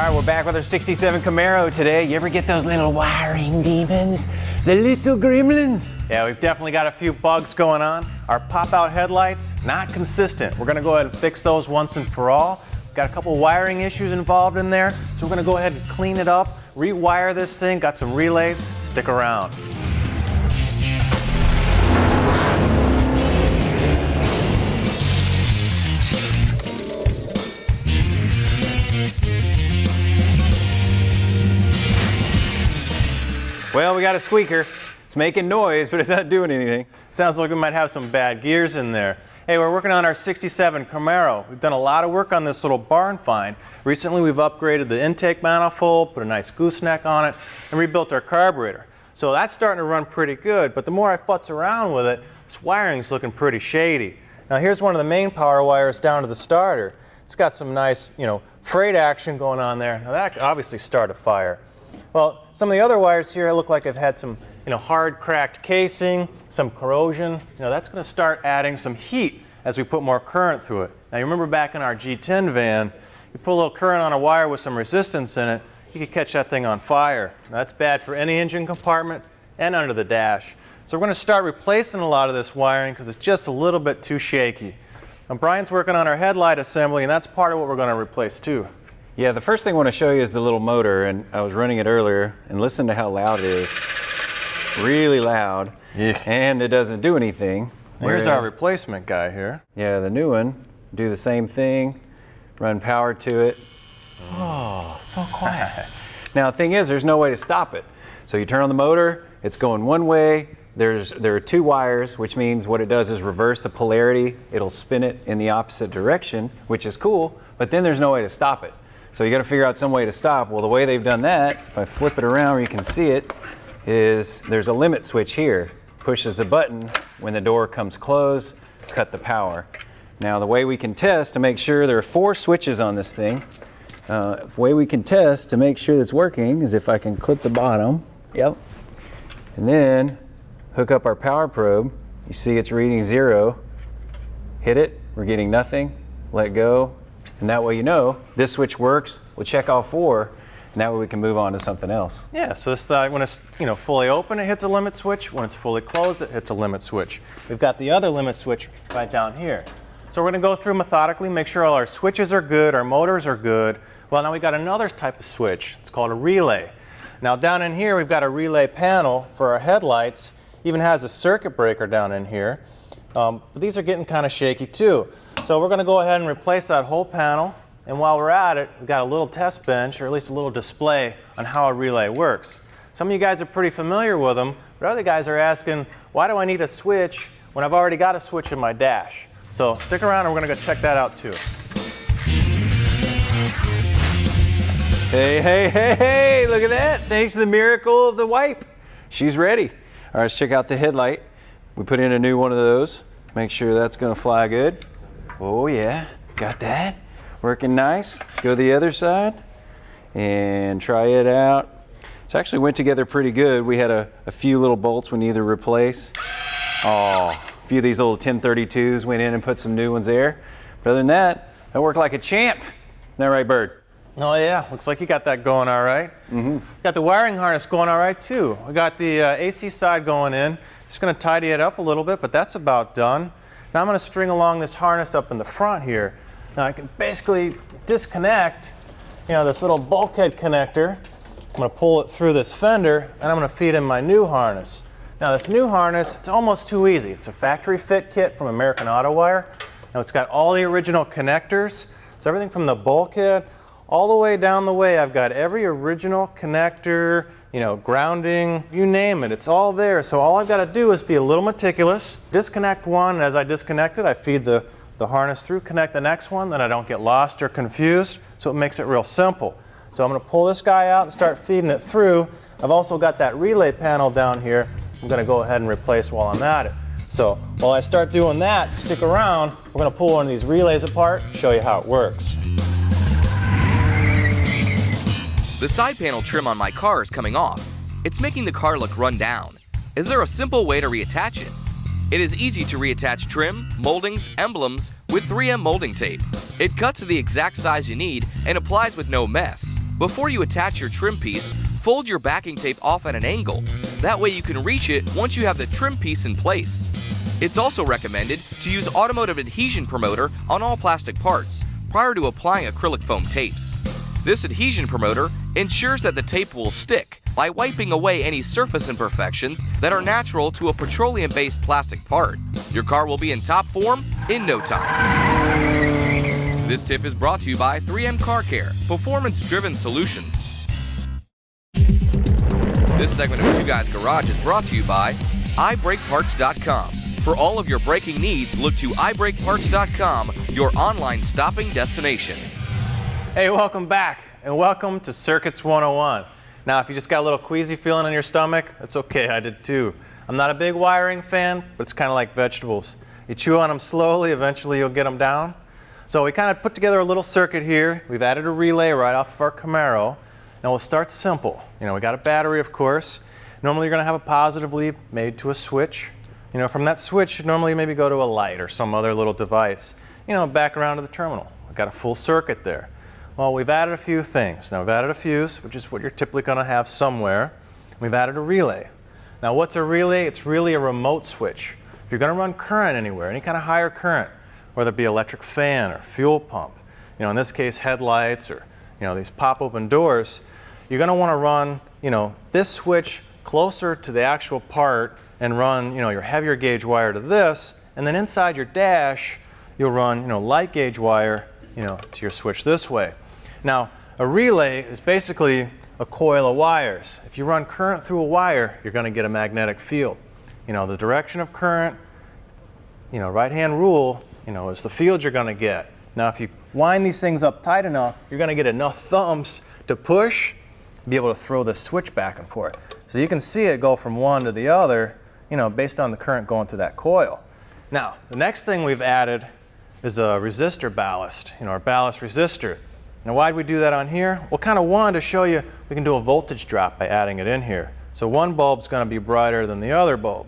right, we're back with our 67 Camaro today. You ever get those little wiring demons? The little gremlins? Yeah, we've definitely got a few bugs going on. Our pop-out headlights, not consistent. We're gonna go ahead and fix those once and for all. Got a couple wiring issues involved in there, so we're gonna go ahead and clean it up, rewire this thing, got some relays, stick around. Well, we got a squeaker. It's making noise, but it's not doing anything. Sounds like we might have some bad gears in there. Hey, we're working on our 67 Camaro. We've done a lot of work on this little barn find. Recently, we've upgraded the intake manifold, put a nice gooseneck on it, and rebuilt our carburetor. So that's starting to run pretty good, but the more I futz around with it, this wiring's looking pretty shady. Now here's one of the main power wires down to the starter. It's got some nice, freight action going on there. Now that could obviously start a fire. Well, some of the other wires here look like they've had some, hard cracked casing, some corrosion. That's going to start adding some heat as we put more current through it. Now, you remember back in our G10 van, you put a little current on a wire with some resistance in it, you could catch that thing on fire. Now, that's bad for any engine compartment and under the dash. So we're going to start replacing a lot of this wiring because it's just a little bit too shaky. Now, Brian's working on our headlight assembly, and that's part of what we're going to replace too. Yeah, the first thing I want to show you is the little motor, and I was running it earlier, and listen to how loud it is. Really loud, and it doesn't do anything. Here's our replacement guy here. Yeah, the new one, do the same thing, run power to it. Oh, so quiet. Now the thing is, there's no way to stop it. So you turn on the motor, it's going one way, there are two wires, which means what it does is reverse the polarity. It'll spin it in the opposite direction, which is cool, but then there's no way to stop it. So you got to figure out some way to stop. Well, the way they've done that, if I flip it around where you can see it, is there's a limit switch here. Pushes the button when the door comes closed, cut the power. Now the way we can test to make sure, there are 4 switches on this thing. The way we can test to make sure it's working is if I can clip the bottom, and then hook up our power probe. You see it's reading 0. Hit it, we're getting nothing, let go. And that way this switch works, we'll check all 4, and that way we can move on to something else. Yeah, so this when it's fully open, it hits a limit switch. When it's fully closed, it hits a limit switch. We've got the other limit switch right down here. So we're going to go through methodically, make sure all our switches are good, our motors are good. Well, now we've got another type of switch. It's called a relay. Now down in here, we've got a relay panel for our headlights. Even has a circuit breaker down in here. But these are getting kind of shaky too. So we're going to go ahead and replace that whole panel, and while we're at it, we've got a little test bench, or at least a little display on how a relay works. Some of you guys are pretty familiar with them, but other guys are asking, why do I need a switch when I've already got a switch in my dash? So stick around and we're going to go check that out too. Hey, look at that. Thanks to the miracle of the wipe. She's ready. All right, let's check out the headlight. We put in a new one of those. Make sure that's going to fly good. Oh yeah, got that. Working nice. Go to the other side and try it out. So actually went together pretty good. We had a few little bolts we needed to replace. Oh, a few of these little 1032s went in and put some new ones there. But other than that, that worked like a champ. Isn't that right, Byrd? Oh yeah, looks like you got that going all right. Got the wiring harness going all right too. We got the AC side going in. Just going to tidy it up a little bit, but that's about done. Now I'm going to string along this harness up in the front here. Now I can basically disconnect, this little bulkhead connector. I'm going to pull it through this fender, and I'm going to feed in my new harness. Now this new harness, it's almost too easy. It's a factory fit kit from American Auto Wire. Now it's got all the original connectors. So everything from the bulkhead all the way down the way, I've got every original connector, grounding, you name it, it's all there. So all I've got to do is be a little meticulous, disconnect one, and as I disconnect it, I feed the harness through, connect the next one, then I don't get lost or confused, so it makes it real simple. So I'm going to pull this guy out and start feeding it through. I've also got that relay panel down here I'm going to go ahead and replace while I'm at it. So while I start doing that, stick around, we're going to pull one of these relays apart, show you how it works. The side panel trim on my car is coming off. It's making the car look run down. Is there a simple way to reattach it? It is easy to reattach trim, moldings, emblems with 3M molding tape. It cuts to the exact size you need and applies with no mess. Before you attach your trim piece, fold your backing tape off at an angle. That way you can reach it once you have the trim piece in place. It's also recommended to use automotive adhesion promoter on all plastic parts prior to applying acrylic foam tapes. This adhesion promoter ensures that the tape will stick by wiping away any surface imperfections that are natural to a petroleum-based plastic part. Your car will be in top form in no time. This tip is brought to you by 3M Car Care, performance-driven solutions. This segment of Two Guys Garage is brought to you by iBrakeParts.com. For all of your braking needs, look to iBrakeParts.com, your online stopping destination. Hey, welcome back, and welcome to Circuits 101. Now, if you just got a little queasy feeling in your stomach, that's okay, I did too. I'm not a big wiring fan, but it's kind of like vegetables. You chew on them slowly, eventually you'll get them down. So we kind of put together a little circuit here. We've added a relay right off of our Camaro. Now we'll start simple. You know, we got a battery, of course. Normally you're going to have a positive lead made to a switch. You know, from that switch, you normally maybe go to a light or some other little device. You know, back around to the terminal. We've got a full circuit there. Well, we've added a few things. Now we've added a fuse, which is what you're typically going to have somewhere. We've added a relay. Now what's a relay? It's really a remote switch. If you're going to run current anywhere, any kind of higher current, whether it be electric fan or fuel pump, you know, in this case headlights or, you know, these pop open doors, you're going to want to run, you know, this switch closer to the actual part and run, you know, your heavier gauge wire to this, and then inside your dash you'll run, you know, light gauge wire, you know, to your switch this way. Now a relay is basically a coil of wires. If you run current through a wire, you're going to get a magnetic field. You know, the direction of current, you know, right hand rule, you know, is the field you're going to get. Now if you wind these things up tight enough, you're going to get enough thumbs to push, be able to throw the switch back and forth. So you can see it go from one to the other, you know, based on the current going through that coil. Now the next thing we've added is a resistor ballast, you know, our ballast resistor. Now why did we do that on here? Well, kind of wanted to show you we can do a voltage drop by adding it in here. So one bulb's going to be brighter than the other bulb.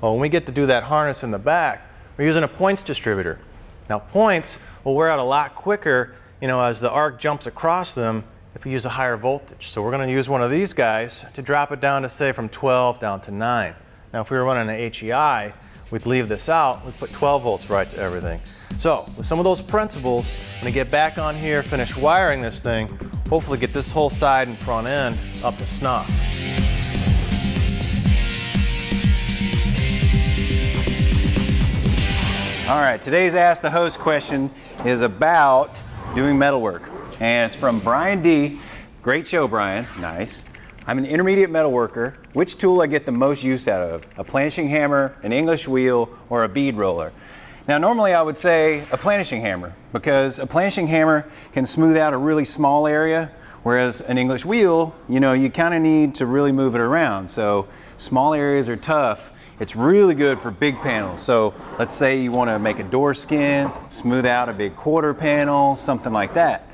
Well, when we get to do that harness in the back, we're using a points distributor. Now points will wear out a lot quicker, you know, as the arc jumps across them if we use a higher voltage. So we're going to use one of these guys to drop it down to, say, from 12 down to 9. Now if we were running an HEI, we'd leave this out, we'd put 12 volts right to everything. So with some of those principles, when we get back on here, finish wiring this thing, hopefully get this whole side and front end up to snuff. All right, today's Ask the Host question is about doing metalwork. And it's from Brian D. Great show, Brian. Nice. I'm an intermediate metalworker. Which tool I get the most use out of? A planishing hammer, an English wheel, or a bead roller? Now, normally I would say a planishing hammer, because a planishing hammer can smooth out a really small area, whereas an English wheel, you know, you kind of need to really move it around. So small areas are tough. It's really good for big panels. So let's say you want to make a door skin, smooth out a big quarter panel, something like that.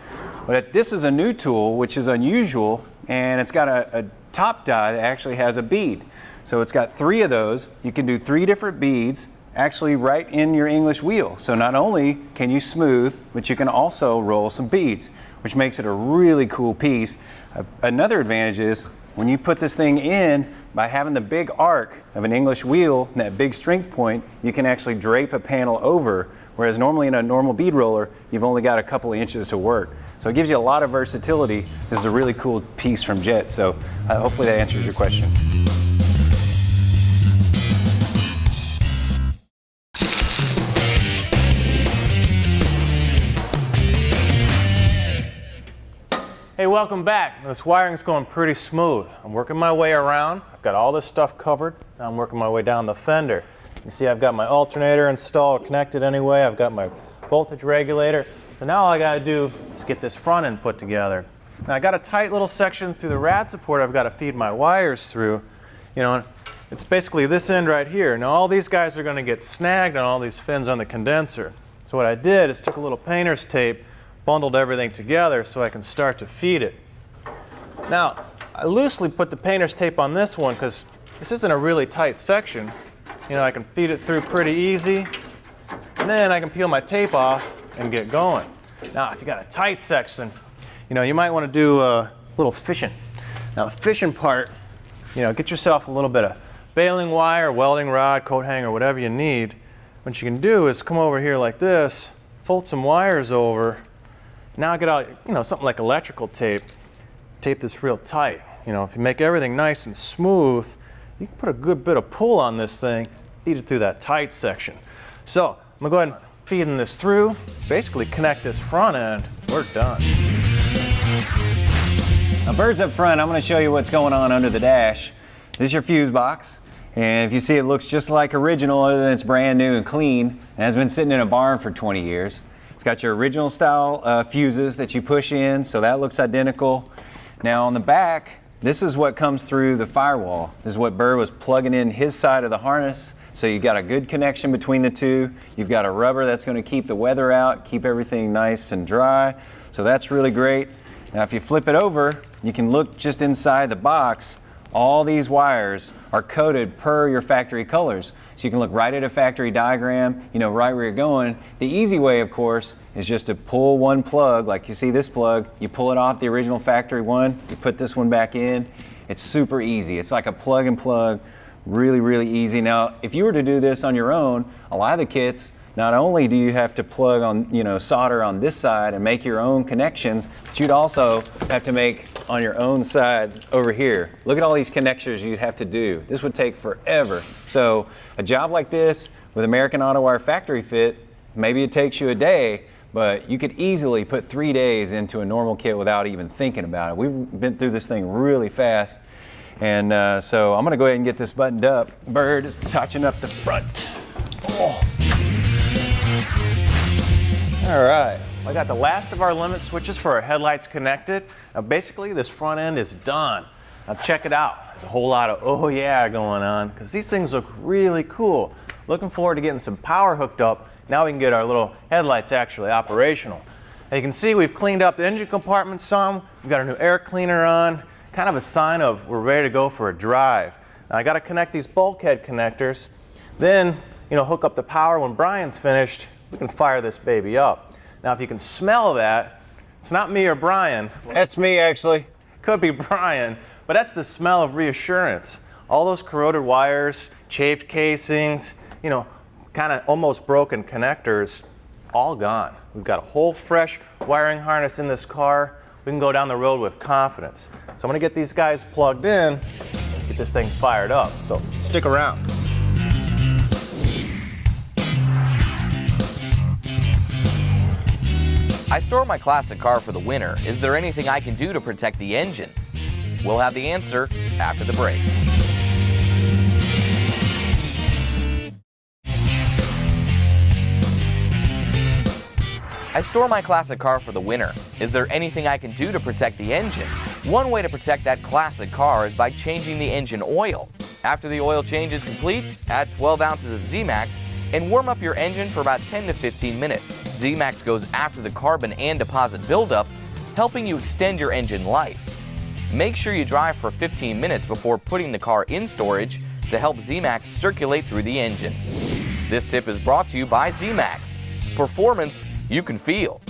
But this is a new tool, which is unusual, and it's got a top die that actually has a bead. So it's got 3 of those. You can do 3 different beads actually right in your English wheel. So not only can you smooth, but you can also roll some beads, which makes it a really cool piece. Another advantage is when you put this thing in, by having the big arc of an English wheel and that big strength point, you can actually drape a panel over, whereas normally in a normal bead roller, you've only got a couple of inches to work. So it gives you a lot of versatility. This is a really cool piece from Jet, so hopefully that answers your question. Hey, welcome back. This wiring's going pretty smooth. I'm working my way around. I've got all this stuff covered. Now I'm working my way down the fender. You see I've got my alternator installed, connected anyway. I've got my voltage regulator. So now all I gotta do is get this front end put together. Now I got a tight little section through the rad support I've got to feed my wires through. You know, it's basically this end right here. Now all these guys are gonna get snagged on all these fins on the condenser. So what I did is took a little painter's tape, bundled everything together so I can start to feed it. Now, I loosely put the painter's tape on this one because this isn't a really tight section. You know, I can feed it through pretty easy, and then I can peel my tape off and get going. Now, if you got a tight section, you know, you might want to do a little fishing. Now the fishing part, you know, get yourself a little bit of baling wire, welding rod, coat hanger, whatever you need. What you can do is come over here like this, fold some wires over. Now get out, you know, something like electrical tape. Tape this real tight. You know, if you make everything nice and smooth, you can put a good bit of pull on this thing, feed it through that tight section. So I'm gonna go ahead and feeding this through, basically connect this front end, we're done. Now Byrd's up front, I'm going to show you what's going on under the dash. This is your fuse box, and if you see, it looks just like original other than it's brand new and clean and has been sitting in a barn for 20 years. It's got your original style fuses that you push in, so that looks identical. Now on the back, this is what comes through the firewall. This is what Byrd was plugging in his side of the harness. So you've got a good connection between the two. You've got a rubber that's going to keep the weather out, keep everything nice and dry. So that's really great. Now if you flip it over, you can look just inside the box. All these wires are coded per your factory colors. So you can look right at a factory diagram, you know, right where you're going. The easy way, of course, is just to pull one plug, like you see this plug, you pull it off the original factory one, you put this one back in. It's super easy. It's like a plug and plug. Really, really easy. Now, if you were to do this on your own, a lot of the kits, not only do you have to plug on, you know, solder on this side and make your own connections, but you'd also have to make on your own side over here. Look at all these connectors you'd have to do. This would take forever. So a job like this with American Auto Wire factory fit, maybe it takes you a day, but you could easily put 3 days into a normal kit without even thinking about it. We've been through this thing really fast. And so I'm gonna go ahead and get this buttoned up. Byrd is touching up the front. Oh. All right, I got the last of our limit switches for our headlights connected. Now basically this front end is done. Now check it out. There's a whole lot of oh yeah going on because these things look really cool. Looking forward to getting some power hooked up. Now we can get our little headlights actually operational. Now you can see we've cleaned up the engine compartment some. We've got our new air cleaner on. Kind of a sign of we're ready to go for a drive. Now I got to connect these bulkhead connectors. Then, you know, hook up the power. When Brian's finished, we can fire this baby up. Now if you can smell that, it's not me or Brian. That's me actually. Could be Brian, but that's the smell of reassurance. All those corroded wires, chafed casings, you know, kind of almost broken connectors, all gone. We've got a whole fresh wiring harness in this car. We can go down the road with confidence. So I'm gonna get these guys plugged in, get this thing fired up. So stick around. I store my classic car for the winter. Is there anything I can do to protect the engine? We'll have the answer after the break. I store my classic car for the winter. Is there anything I can do to protect the engine? One way to protect that classic car is by changing the engine oil. After the oil change is complete, add 12 ounces of Z-Max and warm up your engine for about 10 to 15 minutes. Z-Max goes after the carbon and deposit buildup, helping you extend your engine life. Make sure you drive for 15 minutes before putting the car in storage to help Z-Max circulate through the engine. This tip is brought to you by Z-Max. Performance you can feel.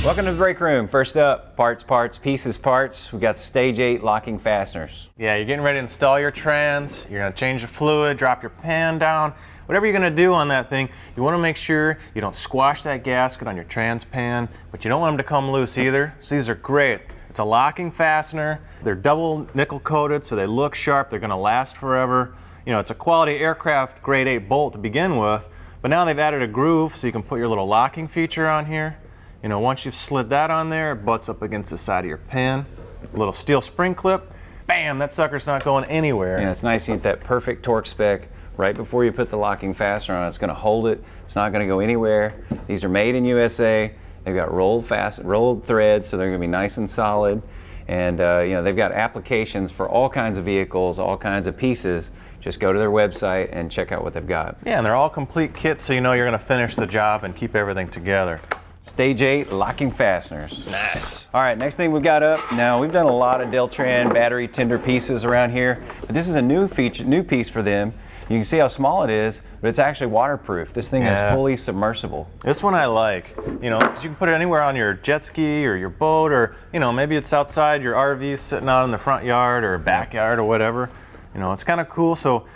Welcome to the break room. First up, parts, pieces, parts. We got the Stage 8 locking fasteners. Yeah, you're getting ready to install your trans, you're gonna change the fluid, drop your pan down. Whatever you're gonna do on that thing, you wanna make sure you don't squash that gasket on your trans pan, but you don't want them to come loose either. So these are great. It's a locking fastener. They're double nickel coated, so they look sharp. They're gonna last forever. You know, it's a quality aircraft grade 8 bolt to begin with, but now they've added a groove so you can put your little locking feature on here. You know, once you've slid that on there, it butts up against the side of your pan. A little steel spring clip, bam, that sucker's not going anywhere. Yeah, it's nice to get that perfect torque spec right before you put the locking fastener on. It's gonna hold it, it's not gonna go anywhere. These are made in USA. They've got rolled threads, so they're gonna be nice and solid. And you know, they've got applications for all kinds of vehicles, all kinds of pieces. Just go to their website and check out what they've got. Yeah, and they're all complete kits, so you know you're gonna finish the job and keep everything together. Stage 8 locking fasteners. Nice. All right, next thing we've got up. Now we've done a lot of Tran battery tender pieces around here, but this is a new piece for them. You can see how small it is, but it's actually waterproof. This thing is fully submersible. This one I like, you know, because you can put it anywhere on your jet ski or your boat, or, you know, maybe it's outside your RV sitting out in the front yard or backyard or whatever. You know, it's kind of cool. So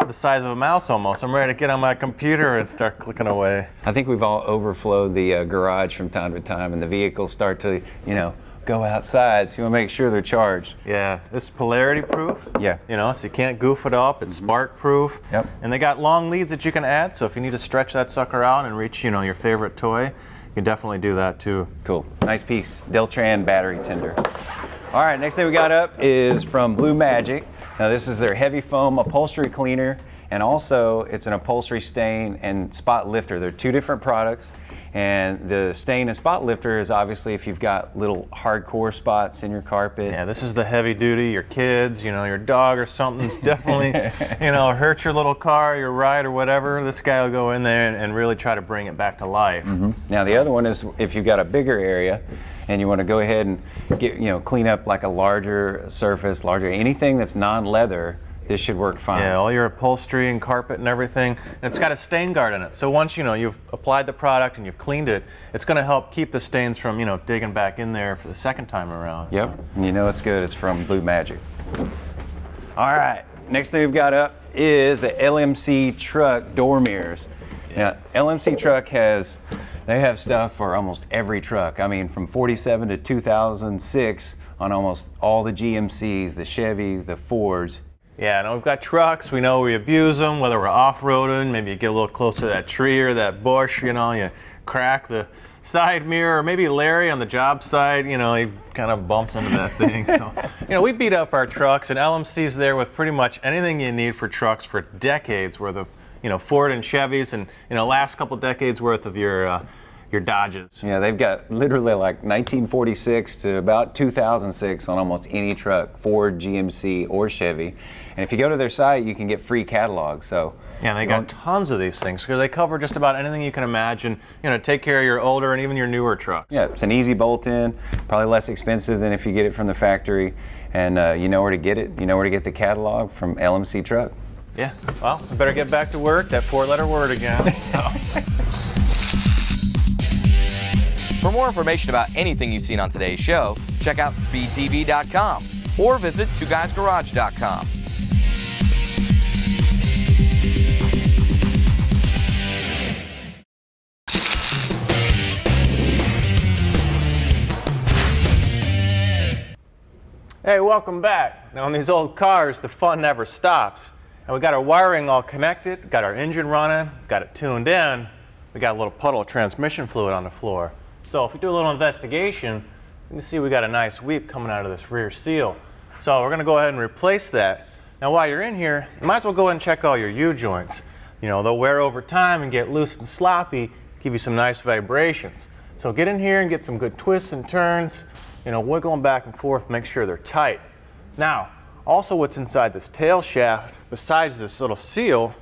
the size of a mouse almost. I'm ready to get on my computer and start clicking away. I think we've all overflowed the garage from time to time, and the vehicles start to, you know, go outside, so you want to make sure they're charged. Yeah, this is polarity proof. Yeah. You know, so you can't goof it up. It's spark proof. Yep. And they got long leads that you can add, so if you need to stretch that sucker out and reach, you know, your favorite toy, you can definitely do that too. Cool. Nice piece. Tran battery tender. All right, next thing we got up is from Blue Magic. Now this is their heavy foam upholstery cleaner, and also it's an upholstery stain and spot lifter. They're two different products. And the stain and spot lifter is obviously if you've got little hardcore spots in your carpet. Yeah, this is the heavy duty, your kids, you know, your dog or something's definitely, you know, hurt your little car, your ride or whatever. This guy will go in there and really try to bring it back to life. Now the other one is if you've got a bigger area and you want to go ahead and get, you know, clean up like a larger surface, anything that's non-leather, this should work fine. Yeah, all your upholstery and carpet and everything. And it's got a stain guard in it. So once, you know, you've applied the product and you've cleaned it, it's going to help keep the stains from, you know, digging back in there for the second time around. Yep, and you know it's good. It's from Blue Magic. All right, next thing we've got up is the LMC truck door mirrors. Now, LMC truck they have stuff for almost every truck. I mean, from 47 to 2006 on almost all the GMCs, the Chevys, the Fords. Yeah, now we've got trucks, we know we abuse them, whether we're off-roading, maybe you get a little closer to that tree or that bush, you know, you crack the side mirror, or maybe Larry on the job site, you know, he kind of bumps into that thing. So, you know, we beat up our trucks, and LMC's there with pretty much anything you need for trucks for decades worth of, you know, Ford and Chevys, and, you know, last couple decades worth of your Dodges. Yeah, they've got literally like 1946 to about 2006 on almost any truck, Ford, GMC, or Chevy. And if you go to their site, you can get free catalogs. So yeah, they got tons of these things because they cover just about anything you can imagine, you know, take care of your older and even your newer trucks. Yeah, it's an easy bolt-in, probably less expensive than if you get it from the factory. And you know where to get it. You know where to get the catalog from LMC Truck. Yeah, well, I better get back to work, that four-letter word again. For more information about anything you've seen on today's show, check out speedtv.com or visit TwoGuysGarage.com. Hey, welcome back. Now, on these old cars, the fun never stops. And we got our wiring all connected, got our engine running, got it tuned in. We got a little puddle of transmission fluid on the floor. So if we do a little investigation, you can see we got a nice weep coming out of this rear seal. So we're gonna go ahead and replace that. Now while you're in here, you might as well go ahead and check all your U-joints. You know, they'll wear over time and get loose and sloppy, give you some nice vibrations. So get in here and get some good twists and turns, you know, wiggle them back and forth, make sure they're tight. Now, also what's inside this tail shaft, besides this little seal,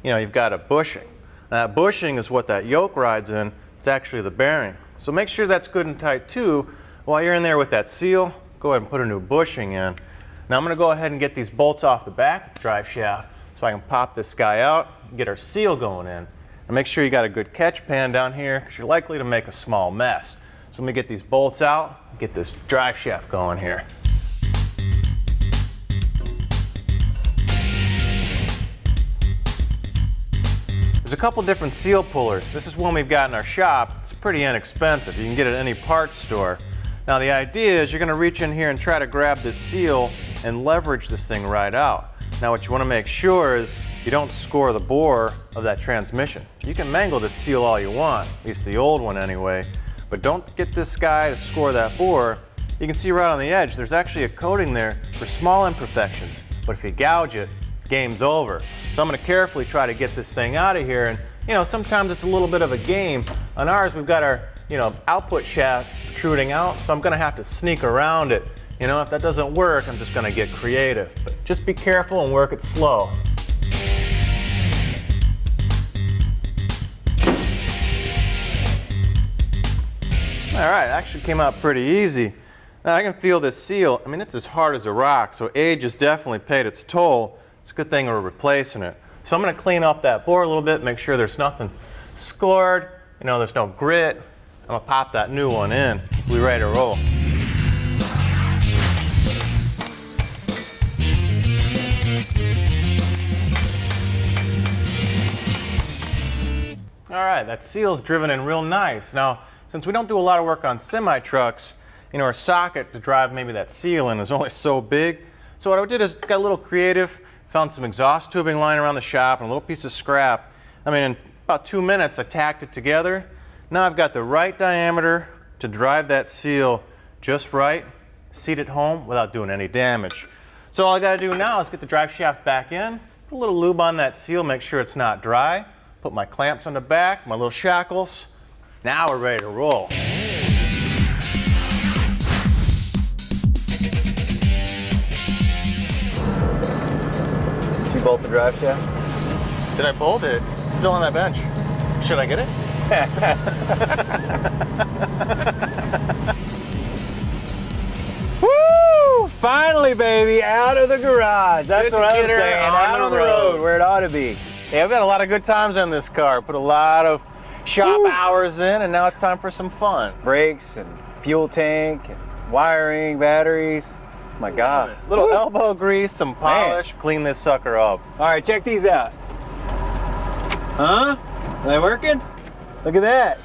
you know, you've got a bushing. Now that bushing is what that yoke rides in. It's actually the bearing. So make sure that's good and tight too. While you're in there with that seal, go ahead and put a new bushing in. Now I'm gonna go ahead and get these bolts off the back of the drive shaft so I can pop this guy out and get our seal going in. And make sure you got a good catch pan down here because you're likely to make a small mess. So let me get these bolts out, get this drive shaft going here. There's a couple different seal pullers. This is one we've got in our shop. It's pretty inexpensive. You can get it at any parts store. Now the idea is you're gonna reach in here and try to grab this seal and leverage this thing right out. Now what you wanna make sure is you don't score the bore of that transmission. You can mangle this seal all you want, at least the old one anyway, but don't get this guy to score that bore. You can see right on the edge, there's actually a coating there for small imperfections, but if you gouge it, game's over. So I'm gonna carefully try to get this thing out of here, and you know, sometimes it's a little bit of a game. On ours, we've got our, you know, output shaft protruding out, so I'm gonna have to sneak around it. You know, if that doesn't work, I'm just gonna get creative. But just be careful and work it slow. All right, actually came out pretty easy. Now I can feel this seal. I mean, it's as hard as a rock, so age has definitely paid its toll. It's a good thing we're replacing it. So I'm going to clean up that bore a little bit, make sure there's nothing scored, you know, there's no grit. I'm going to pop that new one in. We're ready to roll. All right, that seal's driven in real nice. Now, since we don't do a lot of work on semi-trucks, you know, our socket to drive maybe that seal in is only so big. So what I did is got a little creative, found some exhaust tubing lying around the shop and a little piece of scrap. I mean, in about 2 minutes, I tacked it together. Now I've got the right diameter to drive that seal just right, seat it home without doing any damage. So all I gotta do now is get the drive shaft back in, put a little lube on that seal, make sure it's not dry, put my clamps on the back, my little shackles. Now we're ready to roll. Did you bolt the drive shaft? Did I bolt it? It's still on that bench. Should I get it? Woo! Finally, baby, out of the garage. That's Good what to I'm get her saying. on Out the on the road. road where it ought to be. Yeah, I've had a lot of good times on this car. Put a lot of shop hours in, and now it's time for some fun. Brakes and fuel tank and wiring, batteries. My God. Little elbow grease, some polish, clean this sucker up. All right, check these out. Huh? Are they working? Look at that.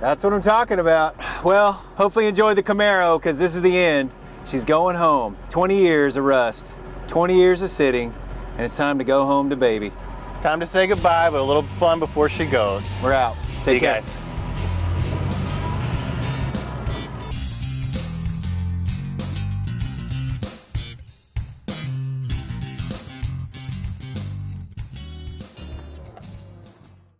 That's what I'm talking about. Well, hopefully you enjoyed the Camaro because this is the end. She's going home. 20 years of rust, 20 years of sitting, and it's time to go home to baby. Time to say goodbye, but a little fun before she goes. We're out. See you Take care. guys.